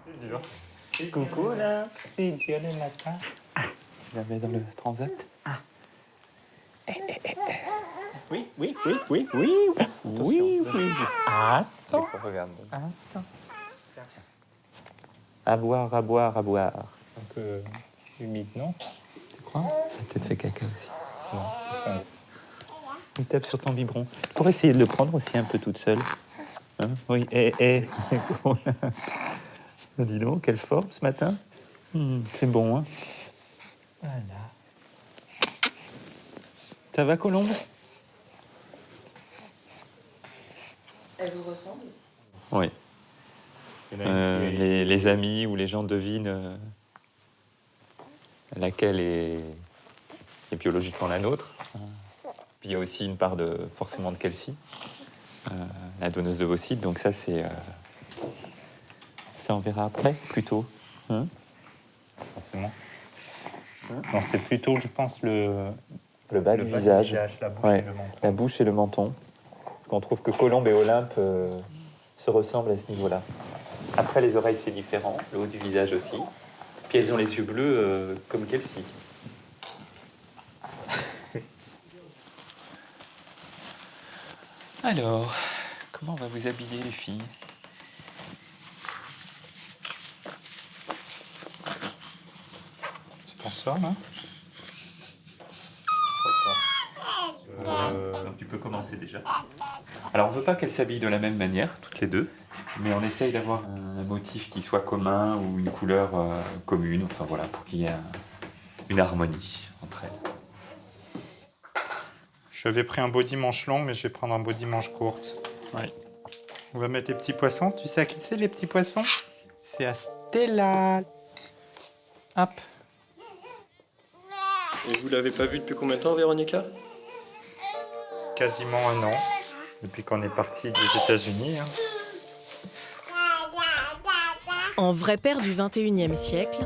C'est dur. Coucou là, c'est dur le matin. Tu la mets dans le transat. Oui. Attends. Regarde. Attends. À boire, à boire, à boire. Un peu humide, non? Tu crois? Ça a peut-être fait caca aussi. Non, ça... Il tape sur ton biberon. Pour essayer de le prendre aussi un peu toute seule. Hein? Oui, Dis donc, quelle forme ce matin. C'est bon, hein? Voilà. Ça va, Colombe? Elle vous ressemble? Oui. Les amis ou les gens devinent laquelle est biologiquement la nôtre. Puis il y a aussi une part forcément de Kelsey, la donneuse de d'ovocytes. Donc ça, ça on verra après, plutôt. Hein? Forcément. Non, c'est plutôt, je pense, le bas du visage. La bouche Ouais, et le menton. la bouche et le menton. Parce qu'on trouve que Colombe et Olympe se ressemblent à ce niveau-là. Après, les oreilles, c'est différent. Le haut du visage aussi. Puis elles ont les yeux bleus comme Kelsey. Alors, comment on va vous habiller, les filles? Tu t'en sors, là? Donc tu peux commencer déjà. Alors on veut pas qu'elles s'habillent de la même manière, toutes les deux, mais on essaye d'avoir un motif qui soit commun ou une couleur commune, enfin voilà, pour qu'il y ait une harmonie entre elles. J'avais pris un body manche long, mais je vais prendre un body manche courte. Ouais. On va mettre les petits poissons. Tu sais à qui c'est, les petits poissons? C'est à Stella. Hop. Et vous l'avez pas vu depuis combien de temps, Véronica? Quasiment un an, depuis qu'on est parti des États-Unis. Hein. En vrai père du 21e siècle,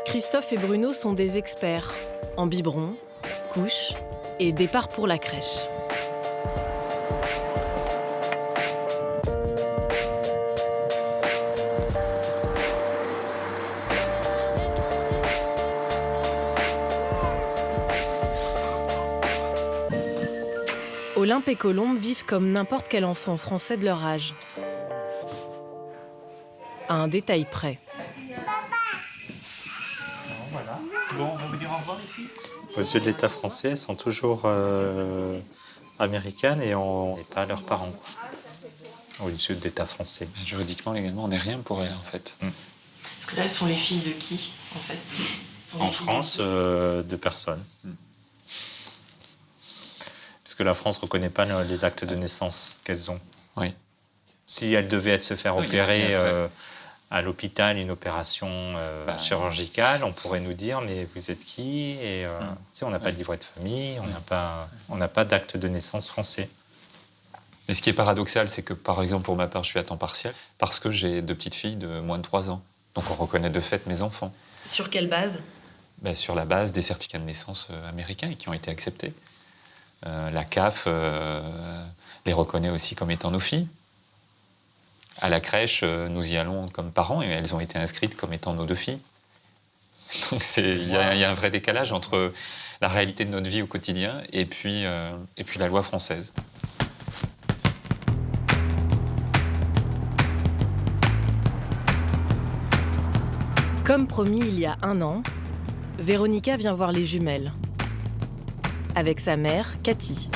Christophe et Bruno sont des experts en biberon, couches et départ pour la crèche. Olympe et Colombe vivent comme n'importe quel enfant français de leur âge. À un détail près. Voilà. Bon, on va vous dire au revoir, les filles. Aux yeux de l'État français, elles sont toujours américaines et on n'est pas leurs parents. Aux yeux de l'État français. Juridiquement, légalement, on n'est rien pour elles, en fait. Parce que là, elles sont les filles de qui, en fait? En France, de personnes. Parce que la France ne reconnaît pas les actes de naissance qu'elles ont. Oui. Si elles devaient se faire opérer à l'hôpital, une opération chirurgicale, on pourrait nous dire mais vous êtes qui? Et tu sais, on n'a pas de livret de famille, on n'a pas d'acte de naissance français. Mais ce qui est paradoxal, c'est que, par exemple, pour ma part, je suis à temps partiel parce que j'ai 2 petites filles de moins de 3 ans. Donc on reconnaît de fait mes enfants. Sur quelle base? Sur la base des certificats de naissance américains qui ont été acceptés. La CAF les reconnaît aussi comme étant nos filles. À la crèche, nous y allons comme parents et elles ont été inscrites comme étant nos 2 filles. Donc il y a un vrai décalage entre la réalité de notre vie au quotidien et puis la loi française. Comme promis il y a 1 an, Véronica vient voir les jumelles. Avec sa mère, Cathy.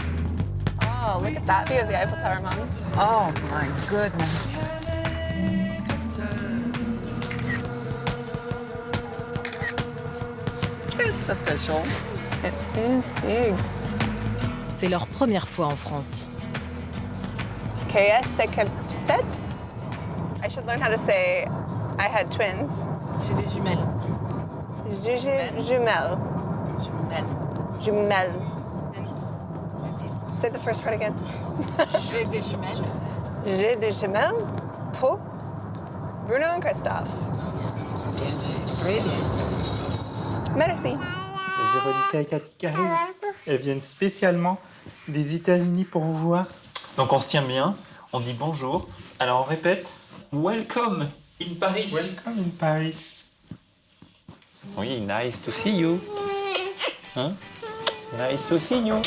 Oh, look at that view of the Eiffel Tower, Mom. Oh my goodness. It's official. It is big. C'est leur première fois en France. KS Sekset? I should learn how to say I had twins. J'ai des jumelles. Jumelles. Jumelles. Jumelles. Say the first part again. J'ai des jumelles. J'ai des jumelles pour Bruno et Christophe. Merci. Et Véronica et Cathy qui arrivent. Elles viennent spécialement des États-Unis pour vous voir. Donc on se tient bien, on dit bonjour. Alors on répète, welcome. In Paris. Welcome in Paris. Oui, nice to see you. Hein? Nice to see you.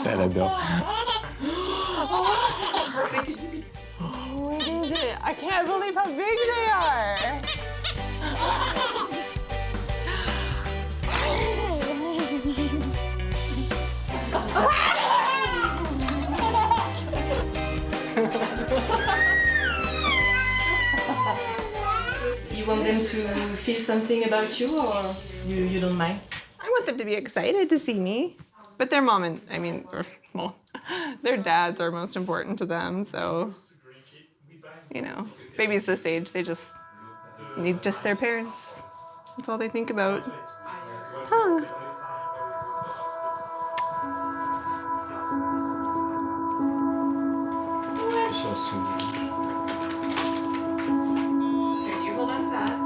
Ça, elle adore. Oh, we did it. I can't believe how big they are. You want them to feel something about you, or you don't mind? I want them to be excited to see me. But their mom and, well, their dads are most important to them, so, babies this age, they just need just their parents. That's all they think about. Huh. Here, you hold on to that.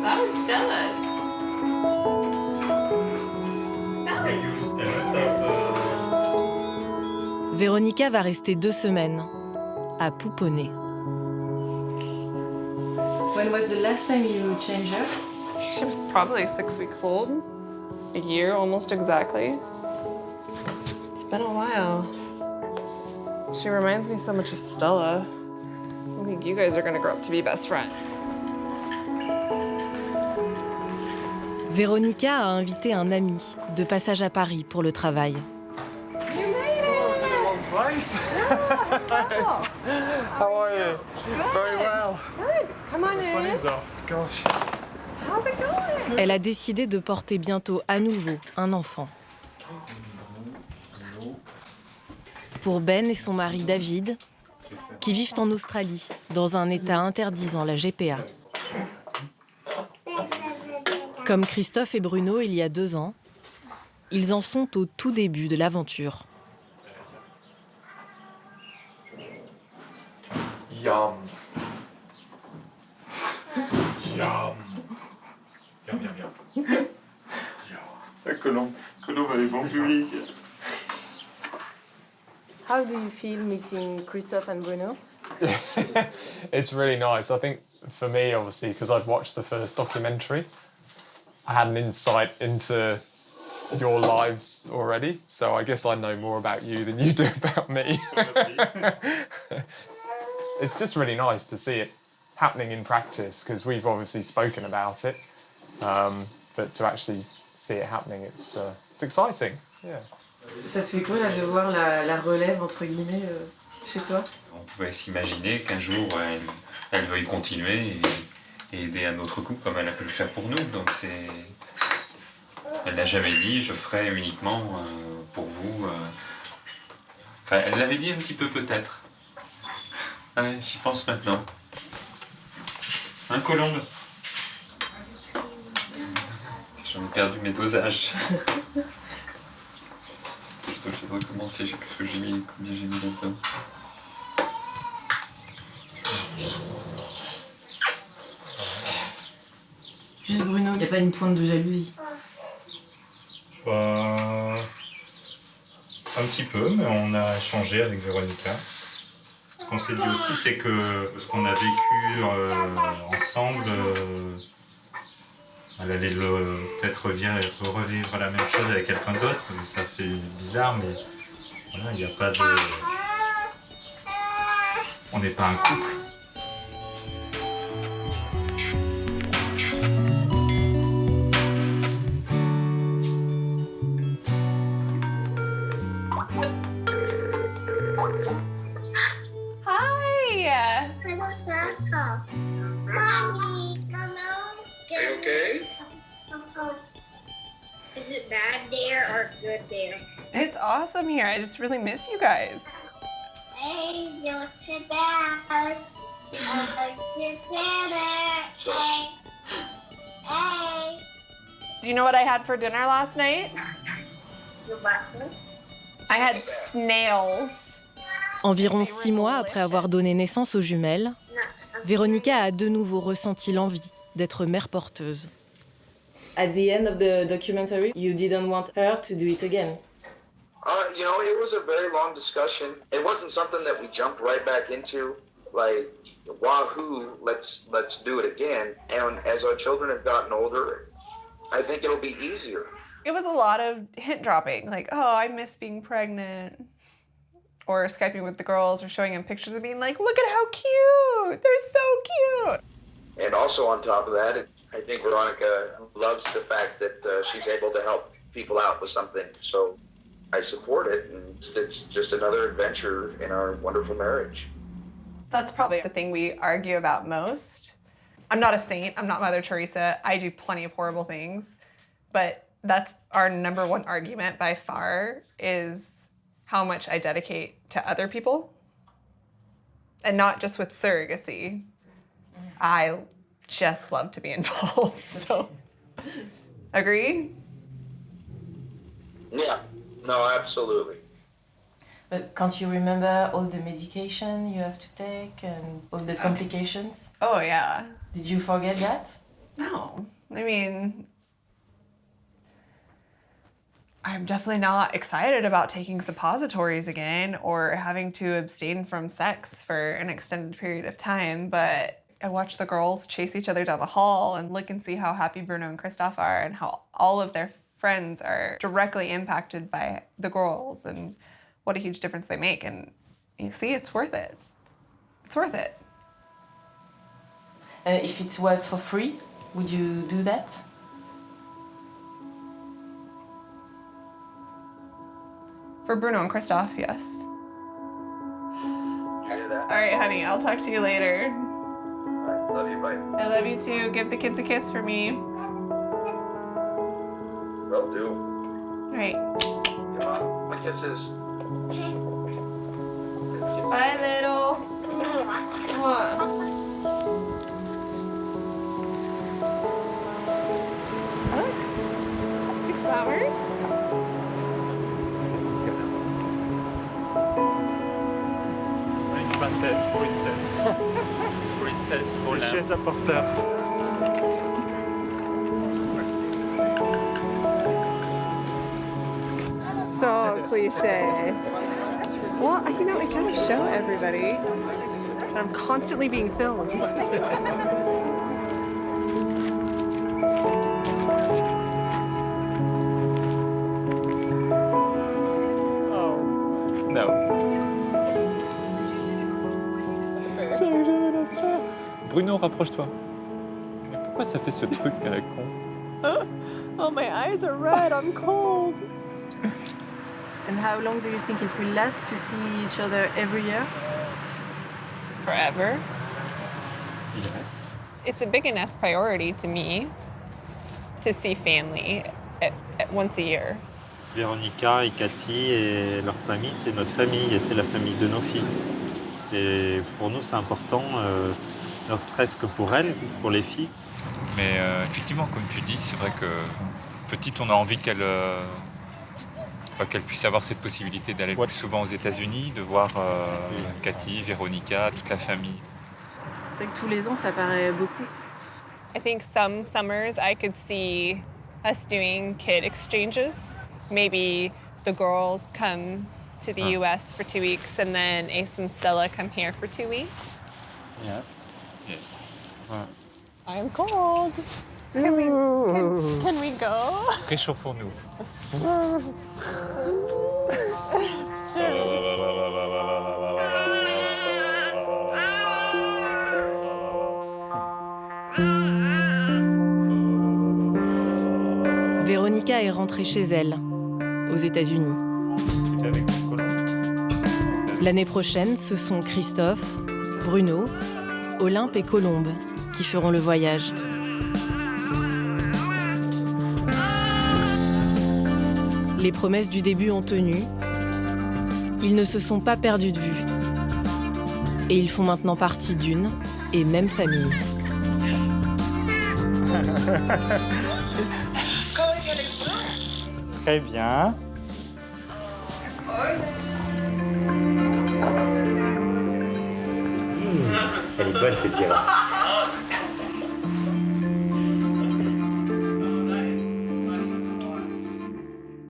That was Stella's. Véronica va rester 2 semaines à pouponner. When was the last time you changed her? She was probably 6 weeks old. A year, almost exactly. It's been a while. She reminds me so much of Stella. I think you guys are gonna grow up to be best friends. Véronica a invité un ami de passage à Paris pour le travail. Place. How are you? Very well. Good. Come on The sun in. is off. Gosh. How's it going? Elle a décidé de porter bientôt à nouveau un enfant. Pour Ben et son mari David, qui vivent en Australie, dans un état interdisant la GPA. Comme Christophe et Bruno il y a 2 ans, ils en sont au tout début de l'aventure. Yum. Yum. Yum, yum, yum. Colombe avait bon public. How do you feel missing Christophe and Bruno? It's really nice. I think for me, obviously, because I'd watched the first documentary, I had an insight into your lives already. So I guess I know more about you than you do about me. It's just really nice to see it happening in practice, because we've obviously spoken about it, but to actually see it happening, it's exciting. Yeah. Ça te fait quoi là, de voir la relève entre guillemets chez toi? On pouvait s'imaginer qu'un jour, elle veuille continuer et aider un autre couple comme elle a pu le faire pour nous. Donc elle n'a jamais dit « je ferai uniquement pour vous ». Enfin, elle l'avait dit un petit peu peut-être. Ouais, j'y pense maintenant. Hein, Colombe? J'en ai perdu mes dosages. Je vais recommencer, je sais plus ce que j'ai mis, combien j'ai mis là-dedans. Juste Bruno, il n'y a pas une pointe de jalousie? Un petit peu, mais on a échangé avec Véronica. Ce qu'on s'est dit aussi, c'est que ce qu'on a vécu ensemble, elle allait peut-être revivre la même chose avec quelqu'un d'autre. Ça fait bizarre, mais voilà, il n'y a pas de... On n'est pas un couple. Hi! Mommy, come on. Are you okay? Is it bad there or good there? It's awesome here. I just really miss you guys. Hey, you're too bad. You're better. Hey. Hey. Do you know what I had for dinner last night? You button? I had snails. Environ 6 mois après avoir donné naissance aux jumelles, Véronica a de nouveau ressenti l'envie d'être mère porteuse. At the end of the documentary, you didn't want her to do it again. You know, it was a very long discussion. It wasn't something that we jumped right back into, like, wahoo, let's do it again. And as our children have gotten older, I think it'll be easier. It was a lot of hint dropping, like, oh, I miss being pregnant. Or Skyping with the girls or showing them pictures and being like, look at how cute! They're so cute! And also on top of that, I think Veronica loves the fact that she's able to help people out with something. So I support it, and it's just another adventure in our wonderful marriage. That's probably the thing we argue about most. I'm not a saint, I'm not Mother Teresa, I do plenty of horrible things, but that's our number one argument by far, is how much I dedicate to other people. And not just with surrogacy. I just love to be involved, so. Agree? Yeah, no, absolutely. But can't you remember all the medication you have to take and all the complications? Oh, yeah. Did you forget that? No. I mean, I'm definitely not excited about taking suppositories again or having to abstain from sex for an extended period of time, but I watch the girls chase each other down the hall and look and see how happy Bruno and Christophe are and how all of their friends are directly impacted by the girls and what a huge difference they make. And you see, it's worth it. It's worth it. And if it was for free, would you do that? For Bruno and Christophe, yes. You hear that? All right, honey, I'll talk to you later. All right, love you, bye. I love you too. Give the kids a kiss for me. Will do. All right. My kisses. Bye, little. Mwah. Look. See flowers? Une princesse, princesse. Princesse C'est chez les apporteurs. So cliche. Well, you know, I gotta show everybody. I'm constantly being filmed. No. Bruno, rapproche-toi. Mais pourquoi ça fait ce truc à la con? Oh, my eyes are red. I'm cold. And how long do you think it will last to see each other every year? Forever. Yes. It's a big enough priority to me to see family at once a year. Véronica et Cathy et leur famille, c'est notre famille et c'est la famille de nos filles. Et pour nous, c'est important, ne serait-ce que pour elles, pour les filles. Mais effectivement, comme tu dis, c'est vrai que petite, on a envie qu'elle puisse avoir cette possibilité d'aller plus souvent aux États-Unis, de voir Cathy, Véronica, toute la famille. C'est que tous les ans, ça paraît beaucoup. I think some summers I could see us doing kid exchanges. Maybe the girls come to the US for 2 weeks and then Ace and Stella come here for 2 weeks. Yes. Yeah. Ouais. I'm cold. Can we go? Réchauffons-nous. Véronica est rentrée chez elle, aux États-Unis. L'année prochaine, ce sont Christophe, Bruno, Olympe et Colombe qui feront le voyage. Les promesses du début ont tenu. Ils ne se sont pas perdus de vue. Et ils font maintenant partie d'une et même famille. Très bien. Elle est bonne cette diarrhée.